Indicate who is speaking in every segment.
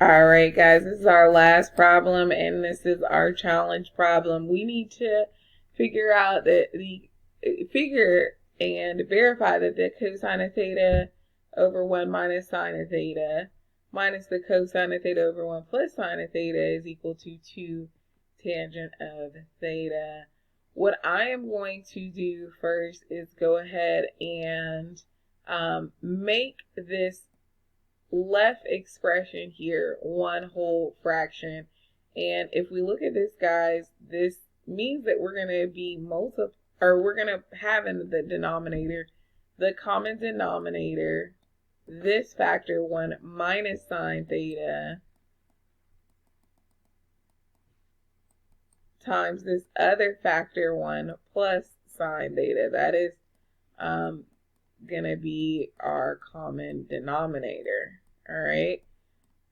Speaker 1: All right, guys, this is our last problem, and this is our challenge problem. We need to figure out figure and verify that the cosine of theta over 1 minus sine of theta minus the cosine of theta over 1 plus sine of theta is equal to 2 tangent of theta. What I am going to do first is go ahead and make this left expression here one whole fraction. And if we look at this, guys, this means that we're going to be we're going to have in the denominator the common denominator, this factor 1 minus sine theta times this other factor 1 plus sine theta. That is going to be our common denominator. All right.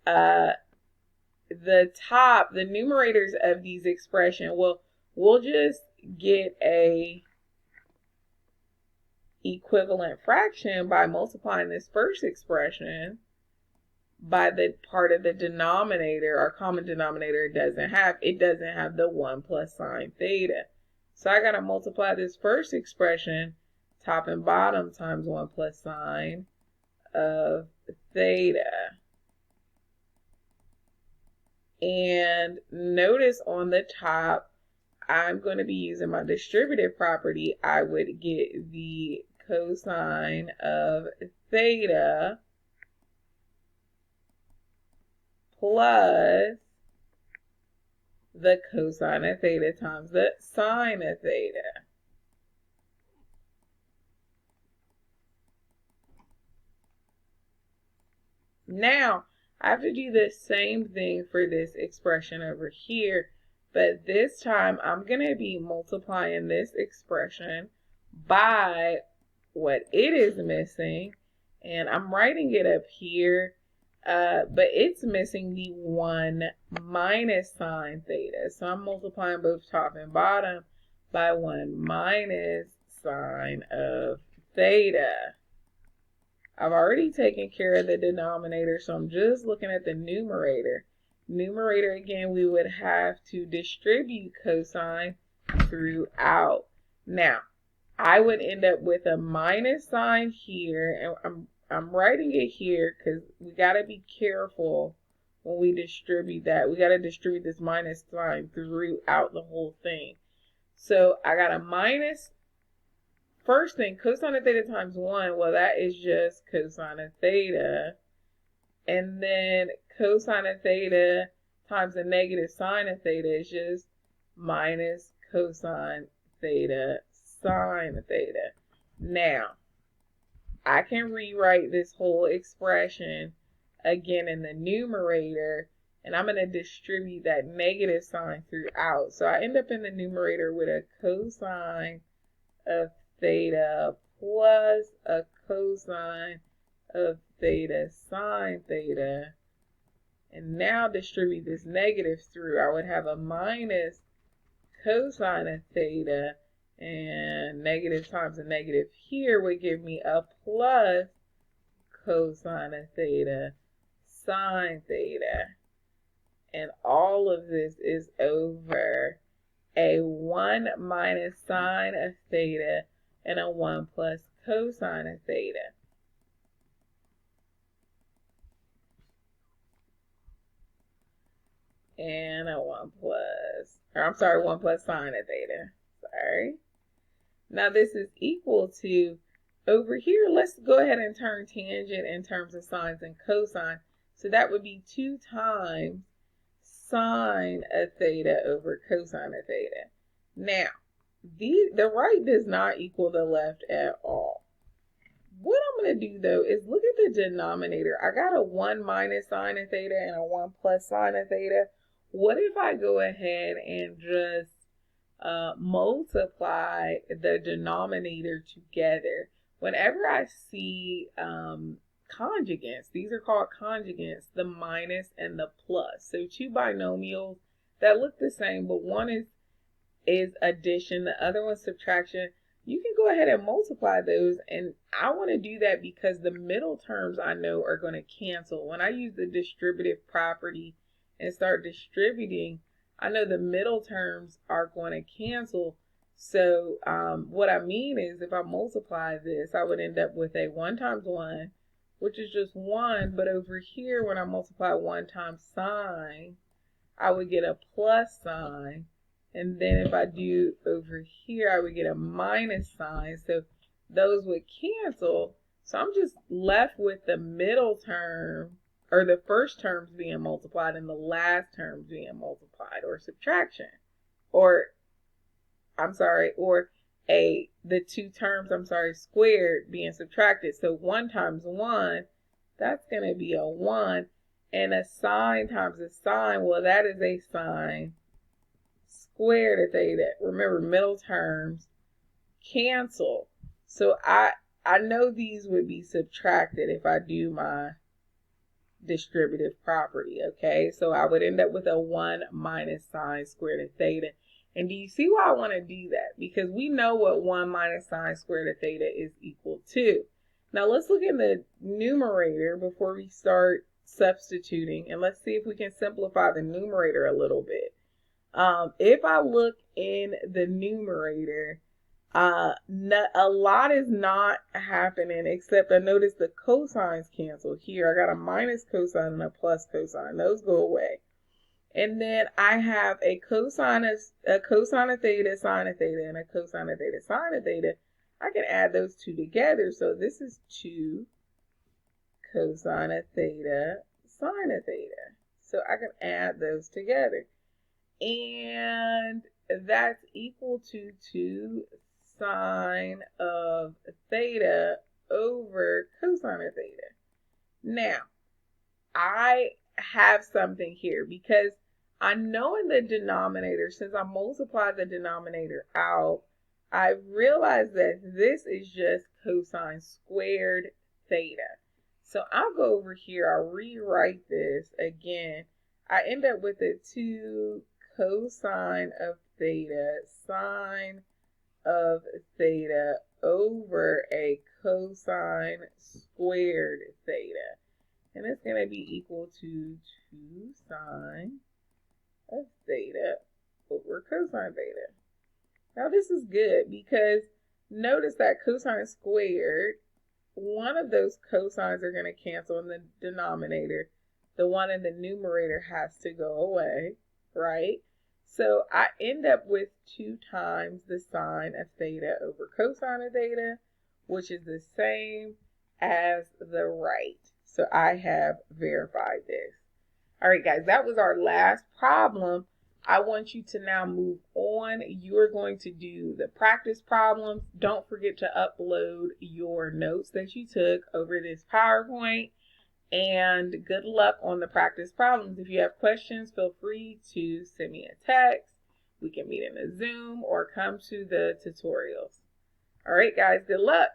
Speaker 1: The numerators of these expressions, we'll just get a equivalent fraction by multiplying this first expression by the part of the denominator, our common denominator. It doesn't have the 1 plus sine theta. So I got to multiply this first expression, top and bottom, times 1 plus sine of theta. And notice on the top, I'm going to be using my distributive property. I would get the cosine of theta plus the cosine of theta times the sine of theta. Now, I have to do the same thing for this expression over here, but this time I'm going to be multiplying this expression by what it is missing, and I'm writing it up here, but it's missing the 1 minus sine theta. So I'm multiplying both top and bottom by 1 minus sine of theta. I've already taken care of the denominator, so I'm just looking at the numerator. Numerator, again, we would have to distribute cosine throughout. Now, I would end up with a minus sign here, and I'm writing it here because we got to be careful when we distribute that. We got to distribute this minus sign throughout the whole thing. So I got a minus. First thing, cosine of theta times 1, well, that is just cosine of theta. And then cosine of theta times the negative sine of theta is just minus cosine theta sine of theta. Now, I can rewrite this whole expression again in the numerator, and I'm going to distribute that negative sign throughout. So I end up in the numerator with a cosine of theta plus a cosine of theta sine theta. And now distribute this negative through. I would have a minus cosine of theta, and negative times a negative here would give me a plus cosine of theta sine theta. And all of this is over a 1 minus sine of theta and a 1 plus cosine of theta. And a 1 plus sine of theta. Sorry. Now this is equal to, over here, let's go ahead and turn tangent in terms of sines and cosine. So that would be 2 times sine of theta over cosine of theta. Now, the right does not equal the left at all. What I'm going to do, though, is look at the denominator. I got a 1 minus sine of theta and a 1 plus sine of theta. What if I go ahead and just multiply the denominator together? Whenever I see conjugates, these are called conjugates, the minus and the plus. So 2 binomials that look the same, but one is addition, the other one's subtraction. you can go ahead and multiply those. And I want to do that because the middle terms I know are going to cancel. When I use the distributive property and start distributing, I know the middle terms are going to cancel. So what I mean is if I multiply this, I would end up with a 1 times 1, which is just 1. But over here, when I multiply 1 times sine, I would get a plus sign. And then if I do over here, I would get a minus sign. So those would cancel. So I'm just left with the middle term, or the first terms being multiplied and the last terms being multiplied, or subtraction. Or, the two terms, squared being subtracted. So 1 times 1, that's going to be a 1. And a sine times a sine, well, that is a sine squared of theta. Remember, middle terms cancel. So I know these would be subtracted if I do my distributive property, okay? So I would end up with a 1 minus sine squared of theta. And do you see why I want to do that? Because we know what 1 minus sine squared of theta is equal to. Now let's look in the numerator before we start substituting, and let's see if we can simplify the numerator a little bit. If I look in the numerator, a lot is not happening, except I notice the cosines cancel here. I got a minus cosine and a plus cosine. Those go away. And then I have a cosine of theta, sine of theta, and a cosine of theta, sine of theta. I can add those two together. So this is 2 cosine of theta, sine of theta. So I can add those together. And that's equal to 2 sine of theta over cosine of theta. Now, I have something here because I know in the denominator, since I multiply the denominator out, I realize that this is just cosine squared theta. So I'll go over here, I'll rewrite this again. I end up with a 2 cosine of theta, sine of theta over a cosine squared theta. And it's going to be equal to 2 sine of theta over cosine theta. Now this is good because notice that cosine squared, one of those cosines are going to cancel in the denominator. The one in the numerator has to go away, right? So I end up with 2 times the sine of theta over cosine of theta, which is the same as the right. So I have verified this. All right, guys, that was our last problem. I want you to now move on. You are going to do the practice problems. Don't forget to upload your notes that you took over this PowerPoint. And good luck on the practice problems. If you have questions, feel free to send me a text. We can meet in a Zoom or come to the tutorials. All right, guys, good luck.